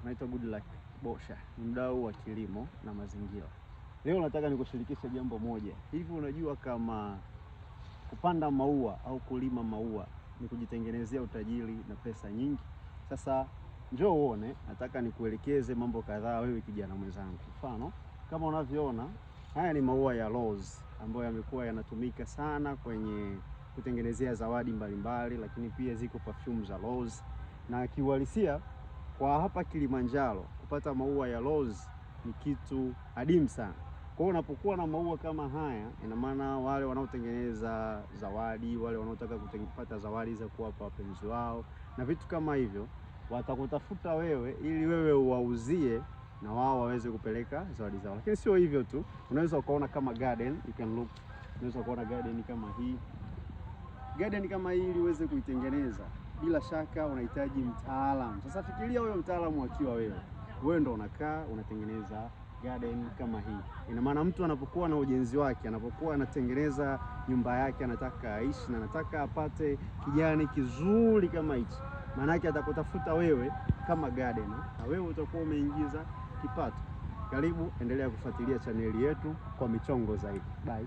Naitwa Goodluck Bosha, ni mdau wa kilimo na mazingira. Leo nataka nikushirikishe jambo moja. Hivi unajua kama kupanda maua au kulima maua ni kujitengenezea utajiri na pesa nyingi? Sasa njoo uone, nataka nikuelekeze mambo kadhaa wewe kijana mwenzangu. Mfano, kama unavyoona, haya ni maua ya rose ambayo yamekuwa yanatumika sana kwenye kutengenezea zawadi mbalimbali, lakini pia ziko perfume za rose. Na kiuhalisia kwa hapa Kilimanjaro kupata maua ya rose ni kitu adimu sana. Kwa hiyo unapokuwa na maua kama haya, ina maana wale wanaotengeneza zawadi, wale wanaotaka kupata zawadi za kuwapa wapenzi wao na vitu kama hivyo, watakutafuta wewe ili wewe uwauzie na wao waweze kupeleka zawadi zao. Lakini sio hivyo tu, unaweza ukaona kama garden, you can look. Unaweza ukaona garden kama hii. Garden kama hii ili uweze kuitengeneza, bila shaka unahitaji mtaalamu. Sasa fikiria wewe mtaalamu akiwa wewe ndo unakaa unatengeneza garden kama hii. Ina maana mtu anapokuwa na ujenzi wake, anapokuwa anatengeneza nyumba yake, anataka aishi na anataka apate kijani kizuri kama hichi, maana yake atakutafuta wewe kama gardener na wewe utakuwa umeingiza kipato. Karibu, endelea kufuatilia chaneli yetu kwa michongo zaidi. Bye.